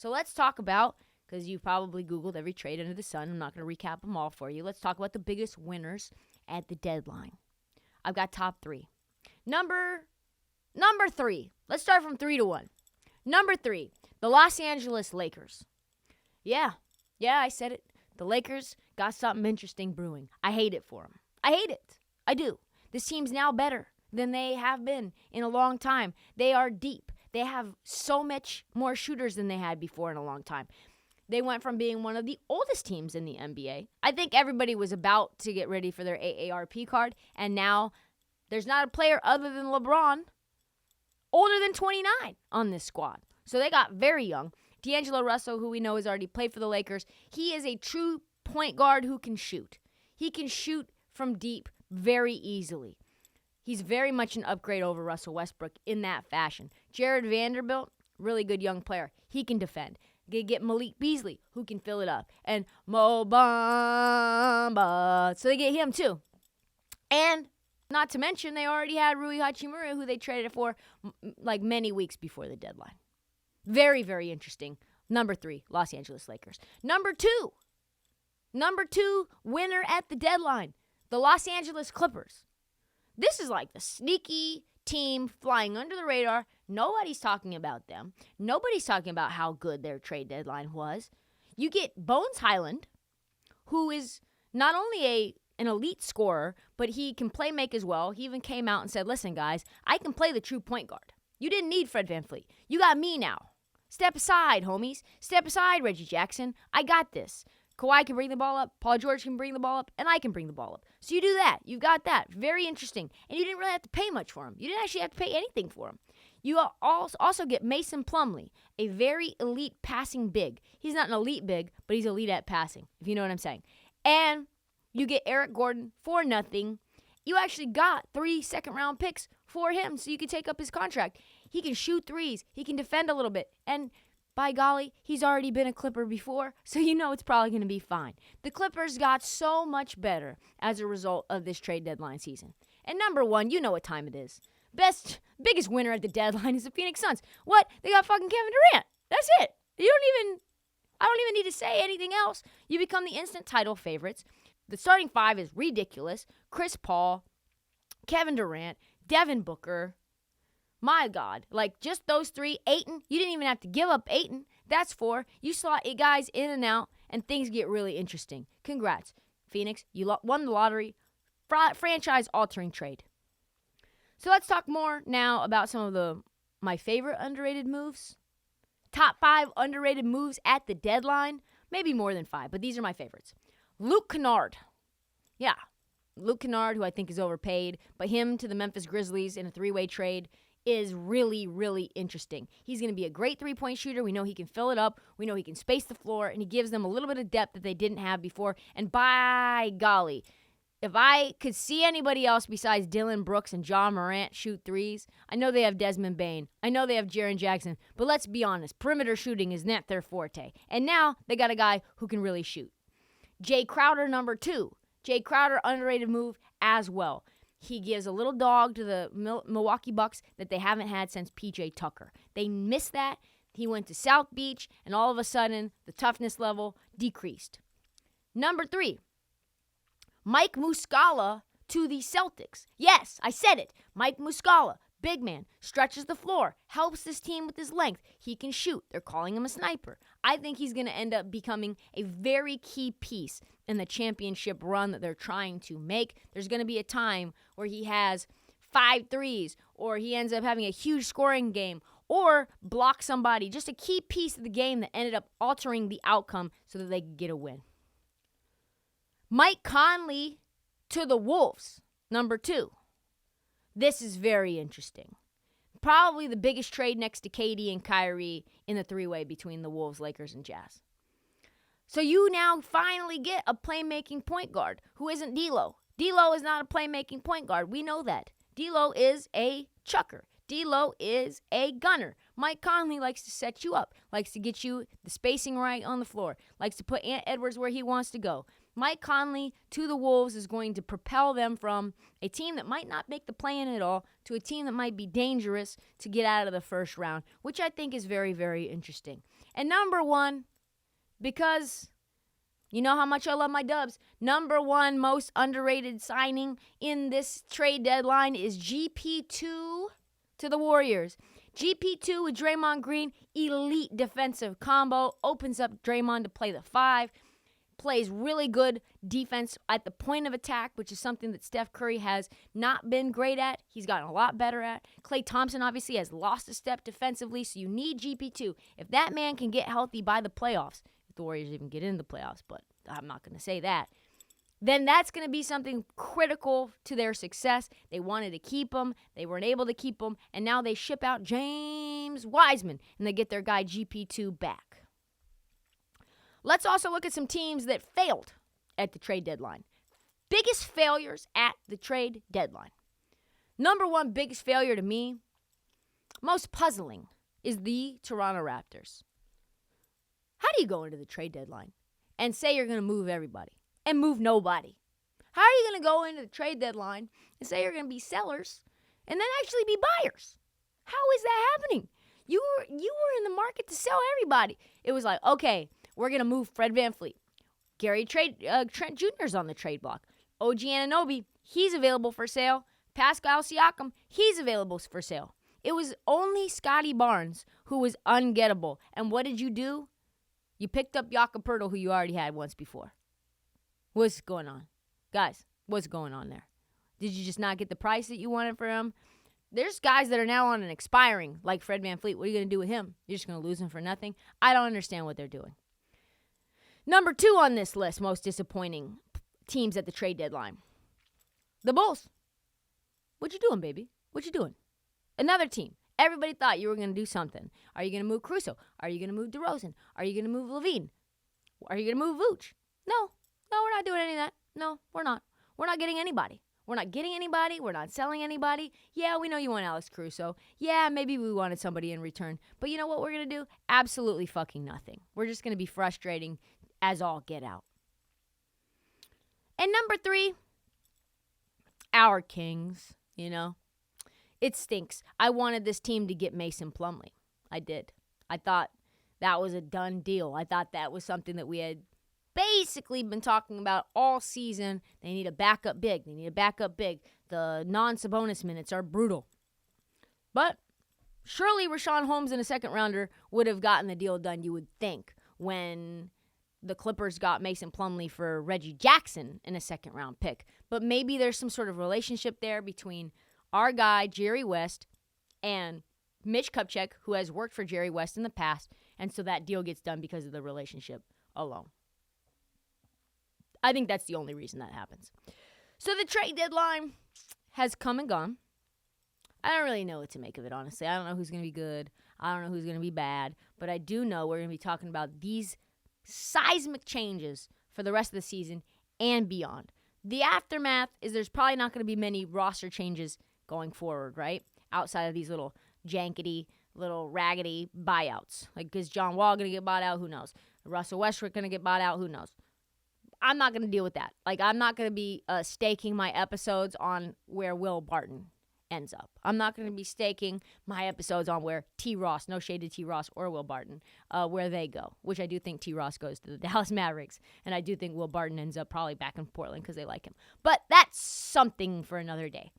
So let's talk about, because you've probably Googled every trade under the sun. I'm not going to recap them all for you. Let's talk about the biggest winners at the deadline. I've got top 3. Number 3. Let's start from 3 to 1. Number 3, the Los Angeles Lakers. Yeah, I said it. The Lakers got something interesting brewing. I hate it for them. I hate it. I do. This team's now better than they have been in a long time. They are deep. They have so much more shooters than they had before in a long time. They went from being one of the oldest teams in the NBA. I think everybody was about to get ready for their AARP card, and now there's not a player other than LeBron older than 29 on this squad. So they got very young. D'Angelo Russell, who we know has already played for the Lakers, he is a true point guard who can shoot. He can shoot from deep very easily. He's very much an upgrade over Russell Westbrook in that fashion. Jared Vanderbilt, really good young player. He can defend. They get Malik Beasley, who can fill it up. And Mo Bamba. So they get him too. And not to mention, they already had Rui Hachimura, who they traded for like many weeks before the deadline. Very, very interesting. Number 3, Los Angeles Lakers. Number 2 winner at the deadline, the Los Angeles Clippers. This is like the sneaky team flying under the radar. Nobody's talking about them. Nobody's talking about how good their trade deadline was. You get Bones Highland, who is not only an elite scorer, but he can play make as well. He even came out and said, listen, guys, I can play the true point guard. You didn't need Fred VanVleet. You got me now. Step aside, homies. Step aside, Reggie Jackson. I got this. Kawhi can bring the ball up, Paul George can bring the ball up, and I can bring the ball up. So you do that. You've got that. Very interesting. And you didn't really have to pay much for him. You didn't actually have to pay anything for him. You also get Mason Plumlee, a very elite passing big. He's not an elite big, but he's elite at passing, if you know what I'm saying. And you get Eric Gordon for nothing. You actually got 3 second-round picks for him so you can take up his contract. He can shoot threes. He can defend a little bit. And by golly, he's already been a Clipper before, so you know it's probably going to be fine. The Clippers got so much better as a result of this trade deadline season. And number 1, you know what time it is. Biggest winner at the deadline is the Phoenix Suns. What? They got fucking Kevin Durant. That's it. I don't even need to say anything else. You become the instant title favorites. The starting 5 is ridiculous. Chris Paul, Kevin Durant, Devin Booker. My God, like just those 3. Ayton, you didn't even have to give up Ayton. That's 4. You slot guys in and out, and things get really interesting. Congrats, Phoenix. You won the lottery. Franchise-altering trade. So let's talk more now about some of my favorite underrated moves. Top 5 underrated moves at the deadline. Maybe more than 5, but these are my favorites. Luke Kennard. Yeah, Luke Kennard, who I think is overpaid, but him to the Memphis Grizzlies in a 3-way trade is really, really interesting. He's going to be a great 3-point shooter. We know he can fill it up. We know he can space the floor, and he gives them a little bit of depth that they didn't have before. And by golly, if I could see anybody else besides Dylan Brooks and John Morant shoot threes, I know they have Desmond Bane. I know they have Jaren Jackson. But let's be honest, perimeter shooting is not their forte. And now they got a guy who can really shoot. Jay Crowder, number 2. Jay Crowder, underrated move as well. He gives a little dog to the Milwaukee Bucks that they haven't had since P.J. Tucker. They missed that. He went to South Beach, and all of a sudden, the toughness level decreased. Number 3, Mike Muscala to the Celtics. Yes, I said it. Mike Muscala, big man, stretches the floor, helps this team with his length. He can shoot. They're calling him a sniper. I think he's going to end up becoming a very key piece in the championship run that they're trying to make. There's going to be a time where he has 5 threes, or he ends up having a huge scoring game, or block somebody. Just a key piece of the game that ended up altering the outcome so that they could get a win. Mike Conley to the Wolves, number 2. This is very interesting. Probably the biggest trade next to KD and Kyrie in the 3-way between the Wolves, Lakers, and Jazz. So you now finally get a playmaking point guard who isn't D'Lo. D'Lo is not a playmaking point guard. We know that. D'Lo is a chucker. D'Lo is a gunner. Mike Conley likes to set you up, likes to get you the spacing right on the floor, likes to put Ant Edwards where he wants to go. Mike Conley to the Wolves is going to propel them from a team that might not make the play-in at all to a team that might be dangerous to get out of the first round, which I think is very, very interesting. And number one, because you know how much I love my Dubs, number one most underrated signing in this trade deadline is GP2 to the Warriors. GP2 with Draymond Green, elite defensive combo, opens up Draymond to play the 5, plays really good defense at the point of attack, which is something that Steph Curry has not been great at. He's gotten a lot better at. Klay Thompson obviously has lost a step defensively, so you need GP2. If that man can get healthy by the playoffs, if the Warriors even get into the playoffs, but I'm not going to say that, then that's going to be something critical to their success. They wanted to keep him. They weren't able to keep him. And now they ship out James Wiseman, and they get their guy GP2 back. Let's also look at some teams that failed at the trade deadline. Biggest failures at the trade deadline. Number one biggest failure to me, most puzzling, is the Toronto Raptors. How do you go into the trade deadline and say you're going to move everybody and move nobody? How are you going to go into the trade deadline and say you're going to be sellers and then actually be buyers? How is that happening? You were in the market to sell everybody. It was like, okay, we're going to move Fred VanVleet. Trent Jr.'s on the trade block. OG Anunoby, he's available for sale. Pascal Siakam, he's available for sale. It was only Scotty Barnes who was ungettable. And what did you do? You picked up Jakob Poeltl, who you already had once before. What's going on? Guys, what's going on there? Did you just not get the price that you wanted for him? There's guys that are now on an expiring, like Fred VanVleet. What are you going to do with him? You're just going to lose him for nothing? I don't understand what they're doing. Number 2 on this list, most disappointing teams at the trade deadline. The Bulls. What you doing, baby? What you doing? Another team. Everybody thought you were going to do something. Are you going to move Caruso? Are you going to move DeRozan? Are you going to move Levine? Are you going to move Vooch? No, we're not doing any of that. No, we're not. We're not getting anybody. We're not getting anybody. We're not selling anybody. Yeah, we know you want Alex Caruso. Yeah, maybe we wanted somebody in return. But you know what we're going to do? Absolutely fucking nothing. We're just going to be frustrating as all get out. And number 3, our Kings, It stinks. I wanted this team to get Mason Plumlee. I did. I thought that was a done deal. I thought that was something that we had basically been talking about all season. They need a backup big. The non-Sabonis minutes are brutal. But surely Rashawn Holmes in a second rounder would have gotten the deal done, you would think, when the Clippers got Mason Plumlee for Reggie Jackson in a second round pick. But maybe there's some sort of relationship there between our guy, Jerry West, and Mitch Kupchak, who has worked for Jerry West in the past, and so that deal gets done because of the relationship alone. I think that's the only reason that happens. So the trade deadline has come and gone. I don't really know what to make of it, honestly. I don't know who's going to be good. I don't know who's going to be bad. But I do know we're going to be talking about these seismic changes for the rest of the season and beyond. The aftermath is there's probably not going to be many roster changes going forward, right? Outside of these little jankety, little raggedy buyouts. Like, is John Wall going to get bought out? Who knows? Russell Westbrook going to get bought out? Who knows? I'm not going to deal with that. Like, I'm not going to be staking my episodes on where Will Barton ends up. I'm not going to be staking my episodes on where T. Ross, no shade to T. Ross or Will Barton, where they go, which I do think T. Ross goes to the Dallas Mavericks, and I do think Will Barton ends up probably back in Portland because they like him. But that's something for another day.